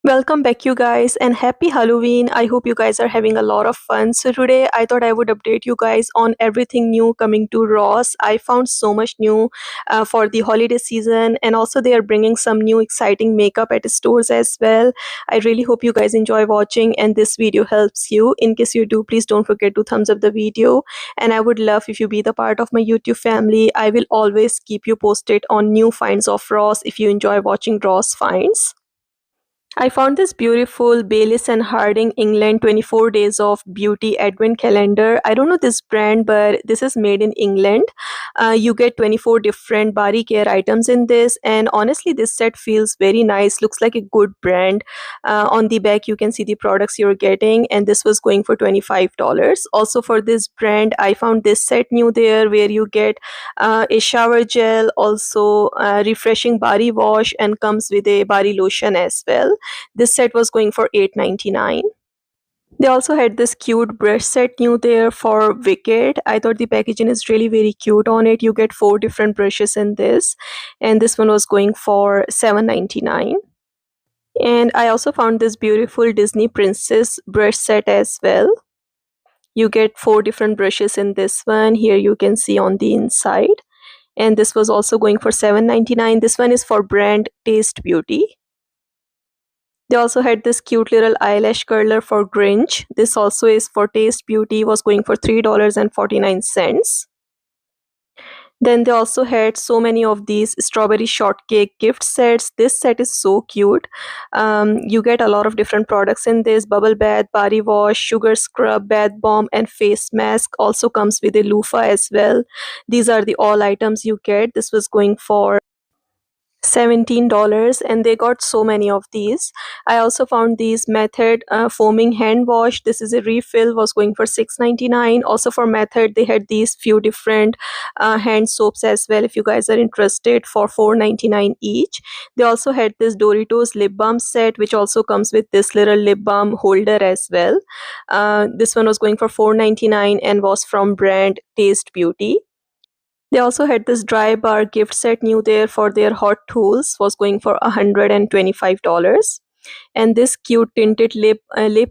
Welcome back, you guys, and happy Halloween. I hope you guys are having a lot of fun. So, today I thought I would update you guys on everything new coming to Ross. I found so much new for the holiday season, and also they are bringing some new exciting makeup at stores as well. I really hope you guys enjoy watching, and this video helps you. In case you do, please don't forget to thumbs up the video. And I would love if you be the part of my YouTube family. I will always keep you posted on new finds of Ross if you enjoy watching Ross finds. I found this beautiful Baylis and Harding England 24 Days of Beauty Advent Calendar. I don't know this brand, but this is made in England. You get 24 different body care items in this, and honestly, this set feels very nice. Looks like a good brand. On the back, you can see the products you're getting, and this was going for $25. Also, for this brand, I found this set new there where you get a shower gel, also refreshing body wash, and comes with a body lotion as well. This set was going for $8.99. They also had this cute brush set new there for Wicked. I thought the packaging is really very cute on it. You get 4 different brushes in this, and this one was going for $7.99. And I also found this beautiful Disney Princess brush set as well. You get 4 different brushes in this one. Here you can see on the inside. And this was also going for $7.99. This one is for brand Taste Beauty. They also had this cute little eyelash curler for Grinch. This also is for Taste Beauty, was going for $3.49. Then they also had so many of these strawberry shortcake gift sets. This set is so cute. You get a lot of different products in this: bubble bath, body wash, sugar scrub, bath bomb, and face mask. Also comes with a loofah as well. These are the all items you get. This was going for $17, and they got so many of these. I also found these Method foaming hand wash. This is a refill, was going for $6.99. Also for Method, they had these few different hand soaps as well if you guys are interested, for $4.99 each. They also had this Doritos lip balm set, which also comes with this little lip balm holder as well. This one was going for $4.99 and was from brand Taste Beauty. They also had this dry bar gift set new there for their hot tools, was going for $125. And this cute tinted lip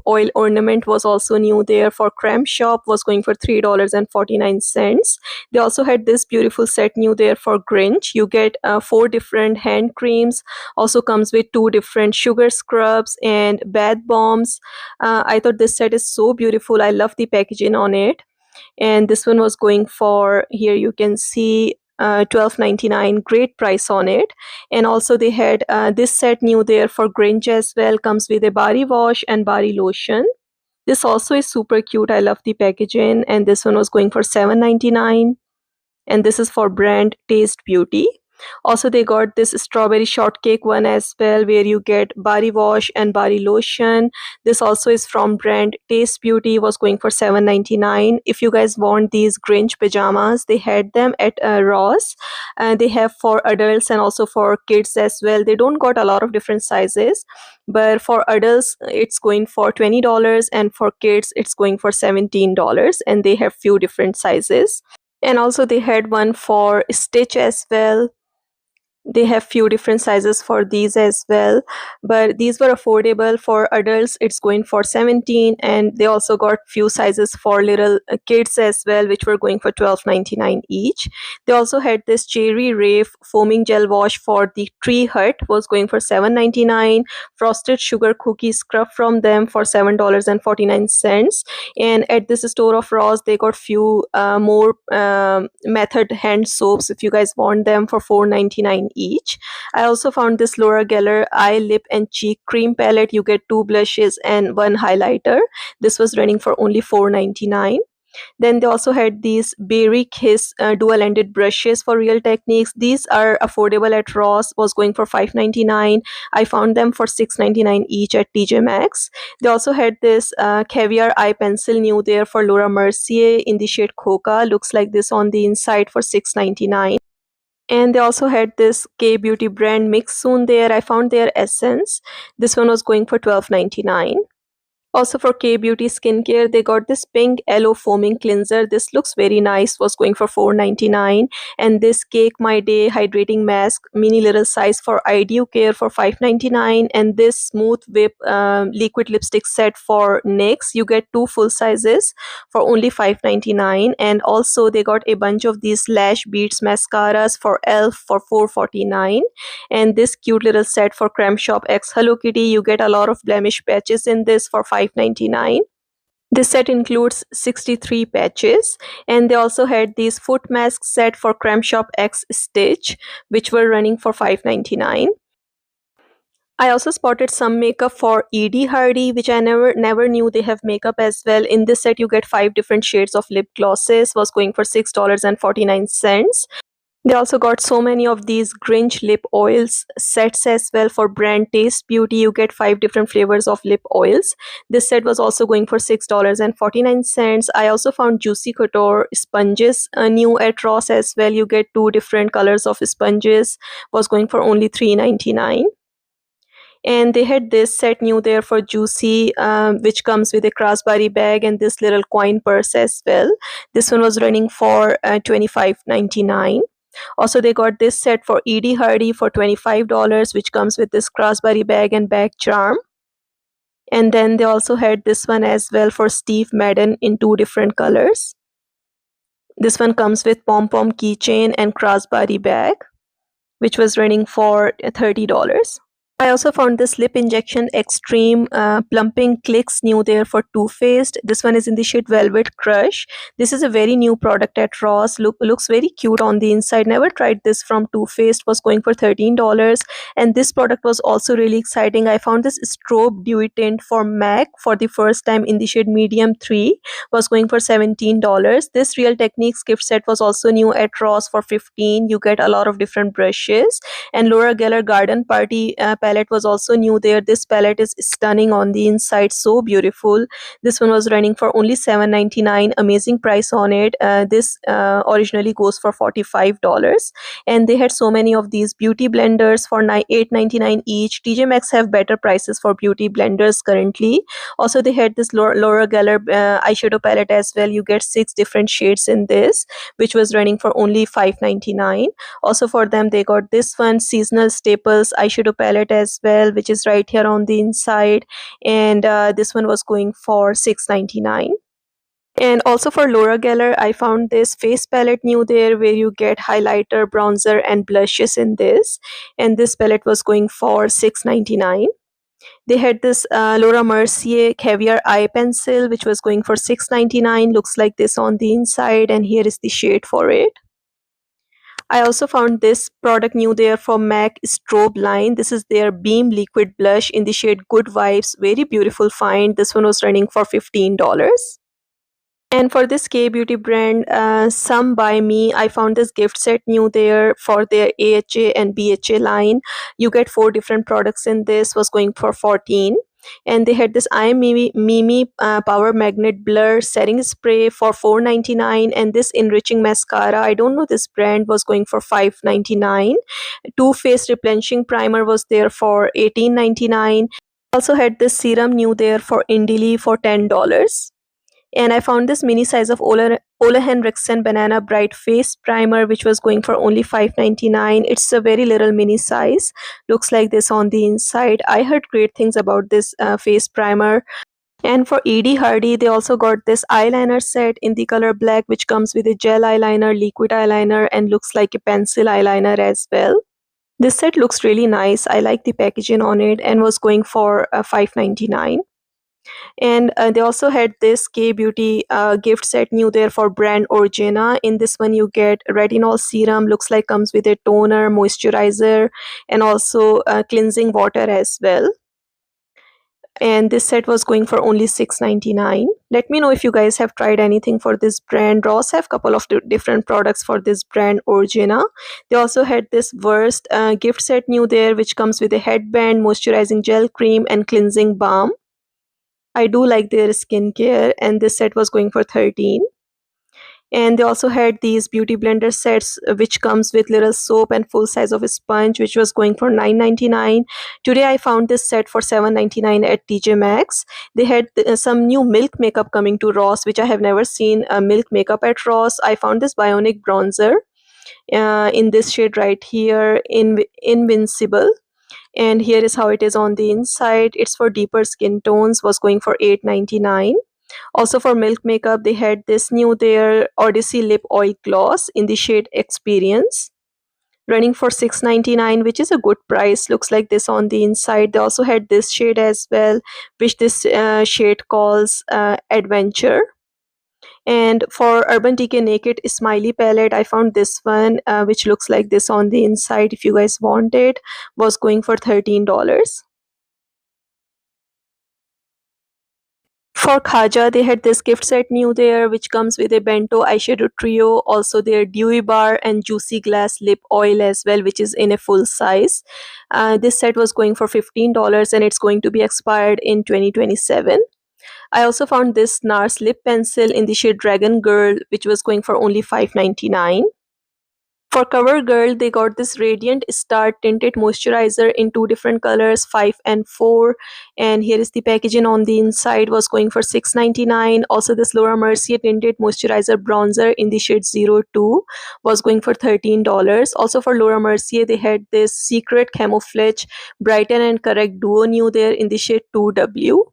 oil ornament was also new there for Cram Shop, was going for $3.49. They also had this beautiful set new there for Grinch. You get 4 different hand creams, also comes with 2 different sugar scrubs and bath bombs. I thought this set is so beautiful. I love the packaging on it. And this one was going for, here you can see, $12.99. Great price on it. And also they had this set new there for Grinch as well, comes with a body wash and body lotion. This also is super cute. I love the packaging, and this one was going for $7.99. And this is for brand Taste Beauty. Also, they got this strawberry shortcake one as well, where you get body wash and body lotion. This also is from brand Taste Beauty, was going for $7.99. If you guys want these Grinch pajamas, they had them at Ross. They have for adults and also for kids as well. They don't got a lot of different sizes, but for adults it's going for $20, and for kids it's going for $17, and they have few different sizes. And also they had one for Stitch as well. They have few different sizes for these as well, but these were affordable. For adults it's going for 17, and they also got few sizes for little kids as well, which were going for $12.99 each. They also had this cherry Rafe foaming gel wash for the Tree Hut, was going for $7.99. Frosted sugar cookie scrub from them for $7.49. And at this store of Ross, they got few more Method hand soaps if you guys want them, for $4.99 each. I also found this Laura Geller eye, lip and cheek cream palette. You get 2 blushes and 1 highlighter. This was running for only $4.99. Then they also had these Berry Kiss dual-ended brushes for Real Techniques. These are affordable at Ross, was going for $5.99. I found them for $6.99 each at TJ Maxx. They also had this caviar eye pencil new there for Laura Mercier in the shade Coca. Looks like this on the inside, for $6.99. And they also had this K-Beauty brand Mix Soon there. I found their essence. This one was going for $12.99. Also for K-Beauty skincare, they got this pink aloe foaming cleanser. This looks very nice, was going for 4.99. And this Cake My Day hydrating mask, mini little size for IDU Care for 5.99. And this Smooth Whip liquid lipstick set for NYX. You get two full sizes for only 5.99. And also they got a bunch of these Lash Beats mascaras for ELF for 4.49. And this cute little set for Creme Shop X Hello Kitty, you get a lot of blemish patches in this for 5.99. This set includes 63 patches, and they also had these foot mask set for Creme Shop X Stitch, which were running for 5.99. I also spotted some makeup for Edie Hardy, which I never knew they have makeup as well. In this set, you get 5 different shades of lip glosses, was going for $6.49. They also got so many of these Grinch lip oils sets as well for brand Taste Beauty. You get 5 different flavors of lip oils. This set was also going for $6.49. I also found Juicy Couture sponges new at Ross as well. You get 2 different colors of sponges. Was going for only $3.99. And they had this set new there for Juicy, which comes with a crossbody bag and this little coin purse as well. This one was running for $25.99. Also, they got this set for Edie Hardy for $25, which comes with this crossbody bag and bag charm. And then they also had this one as well for Steve Madden in 2 different colors. This one comes with pom-pom keychain and crossbody bag, which was running for $30. I also found this lip injection extreme plumping clicks new there for Too Faced. This one is in the shade Velvet Crush. This is a very new product at Ross. Looks very cute on the inside. Never tried this from Too Faced. Was going for $13. And this product was also really exciting. I found this strobe dewy tint for MAC for the first time in the shade Medium 3. Was going for $17. This Real Techniques gift set was also new at Ross for $15. You get a lot of different brushes. And Laura Geller Garden Party palette was also new there. This palette is stunning on the inside, so beautiful. This one was running for only $7.99. Amazing price on it. This originally goes for $45. And they had so many of these beauty blenders for $8.99 each. TJ Maxx have better prices for beauty blenders currently. Also, they had this Laura Geller eyeshadow palette as well. You get 6 different shades in this, which was running for only $5.99. Also for them, they got this one Seasonal Staples eyeshadow palette as well, which is right here on the inside. And this one was going for $6.99. And also for Laura Geller, I found this face palette new there, where you get highlighter, bronzer and blushes in this. And this palette was going for $6.99. They had this Laura Mercier Caviar Eye Pencil, which was going for $6.99. Looks like this on the inside, and here is the shade for it. I also found this product new there for MAC Strobe line. This is their Beam Liquid Blush in the shade Good Vibes. Very beautiful find. This one was running for $15. And for this K-beauty brand, Some By Me, I found this gift set new there for their AHA and BHA line. You get 4 different products in this, was going for $14. And they had this I Am Mimi Power Magnet Blur Setting Spray for $4.99. And this Enriching Mascara, I don't know this brand, was going for $5.99. Too Faced Replenishing Primer was there for $18.99. Also had this serum new there for Indili for $10. And I found this mini size of Olahan Rexen Banana Bright Face Primer, which was going for only $5.99. It's a very little mini size. Looks like this on the inside. I heard great things about this face primer. And for Edie Hardy, they also got this eyeliner set in the color black, which comes with a gel eyeliner, liquid eyeliner, and looks like a pencil eyeliner as well. This set looks really nice. I like the packaging on it, and was going for $5.99. And they also had this K-beauty gift set new there for brand Orgena. In this one, you get retinol serum. Looks like comes with a toner, moisturizer, and also cleansing water as well. And this set was going for only $6.99. Let me know if you guys have tried anything for this brand. Ross have a couple of different products for this brand Orgena. They also had this Worst gift set new there, which comes with a headband, moisturizing gel cream, and cleansing balm. I do like their skincare, and this set was going for $13. And they also had these beauty blender sets, which comes with little soap and full size of a sponge, which was going for 9.99. Today I found this set for 7.99 at TJ Maxx. They had some new milk makeup coming to Ross, which I have never seen milk makeup at Ross. I found this bionic bronzer in this shade right here, in Invincible. And here is how it is on the inside. It's for deeper skin tones, was going for 8.99. Also for milk makeup, they had this new there Odyssey lip oil gloss in the shade Experience, running for 6.99, which is a good price. Looks like this on the inside. They also had this shade as well, which this shade calls Adventure. And for Urban Decay Naked Smiley palette, I found this one, which looks like this on the inside. If you guys want it, was going for $13. For Khaja, they had this gift set new there, which comes with a bento eyeshadow trio, also their dewy bar and juicy glass lip oil as well, which is in a full size. This set was going for $15 and it's going to be expired in 2027. I also found this NARS lip pencil in the shade Dragon Girl, which was going for only $5.99. For CoverGirl, they got this Radiant Star Tinted Moisturizer in two different colors, 5 and 4. And here is the packaging on the inside, was going for $6.99. Also, this Laura Mercier Tinted Moisturizer Bronzer in the shade 02 was going for $13. Also, for Laura Mercier, they had this Secret Camouflage Brighten and Correct Duo New there in the shade 2W.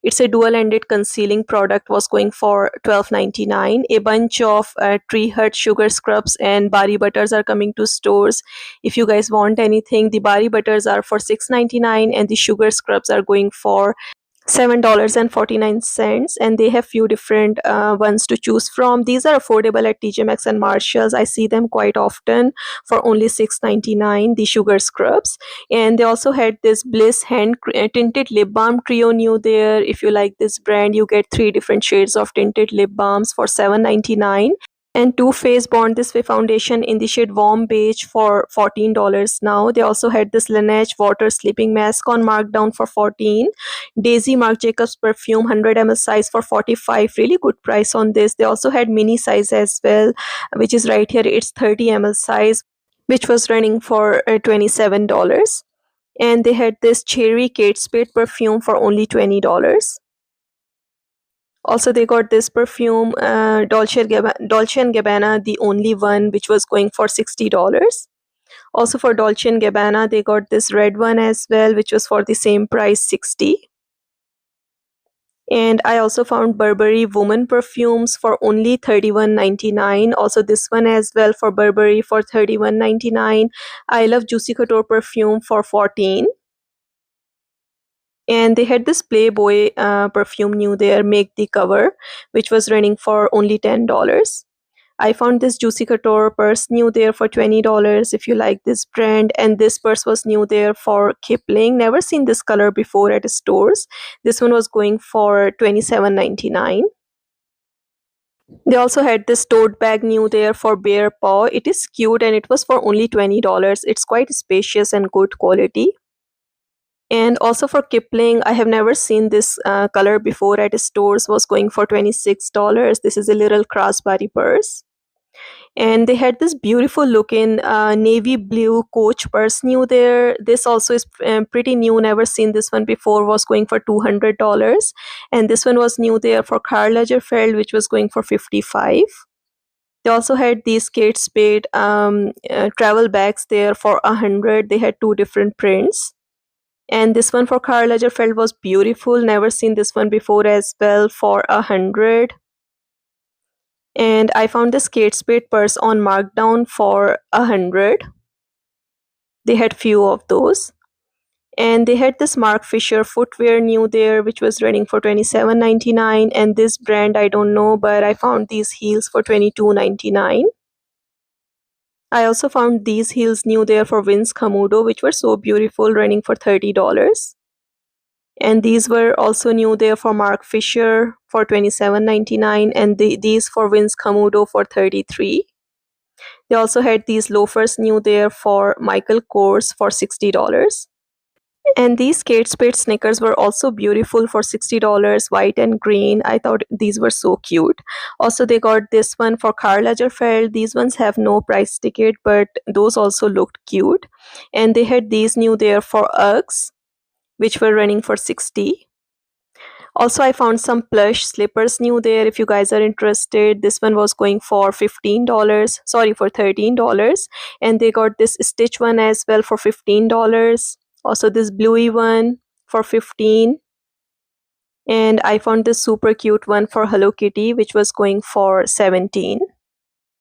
It's a dual-ended concealing product, was going for $12.99. A bunch of Tree Hut sugar scrubs and bari butters are coming to stores. If you guys want anything, the bari butters are for $6.99 and the sugar scrubs are going for $7.49, and they have few different ones to choose from. These are affordable at TJ Maxx and Marshalls. I see them quite often for only $6.99, the sugar scrubs. And they also had this Bliss tinted lip balm trio new there. If you like this brand, you get 3 different shades of tinted lip balms for $7.99. And Too Faced Bond This Way foundation in the shade Warm Beige for $14 now. They also had this Laneige Water Sleeping Mask on markdown for $14. Daisy Marc Jacobs perfume 100 ml size for $45. Really good price on this. They also had mini size as well, which is right here. It's 30 ml size, which was running for $27. And they had this Cherry Kate Spade perfume for only $20. Also, they got this perfume, Dolce & Gabbana, the only one, which was going for $60. Also, for Dolce & Gabbana, they got this red one as well, which was for the same price, $60. And I also found Burberry woman perfumes for only $31.99. Also, this one as well for Burberry for $31.99. I Love Juicy Couture perfume for $14. And they had this Playboy perfume new there, Make the Cover, which was running for only $10. I found this Juicy Couture purse new there for $20 if you like this brand. And this purse was new there for Kipling. Never seen this color before at stores. This one was going for $27.99. They also had this tote bag new there for Bear Paw. It is cute and it was for only $20. It's quite spacious and good quality. And also for Kipling, I have never seen this color before at stores, was going for $26. This is a little crossbody purse. And they had this beautiful looking navy blue Coach purse new there. This also is pretty new, never seen this one before, was going for $200. And this one was new there for Karl Lagerfeld, which was going for $55. They also had these Kate Spade travel bags there for $100. They had 2 different prints. And this one for Karl Lagerfeld was beautiful. Never seen this one before as well, for $100. And I found this Kate Spade purse on markdown for $100. They had few of those. And they had this Mark Fisher footwear new there, which was running for $27.99. And this brand I don't know, but I found these heels for $22.99. I also found these heels new there for Vince Camuto, which were so beautiful, running for $30. And these were also new there for Mark Fisher for $27.99, and these for Vince Camuto for $33. They also had these loafers new there for Michael Kors for $60. And these Kate Spade sneakers were also beautiful for $60, white and green. I thought these were so cute. Also, they got this one for Karl Lagerfeld. These ones have no price ticket, but those also looked cute. And they had these new there for Uggs, which were running for 60. Also, I found some plush slippers new there if you guys are interested. This one was going for $15. Sorry, for $13. And they got this stitch one as well for $15. Also this bluey one for 15. And I found this super cute one for Hello Kitty, which was going for 17.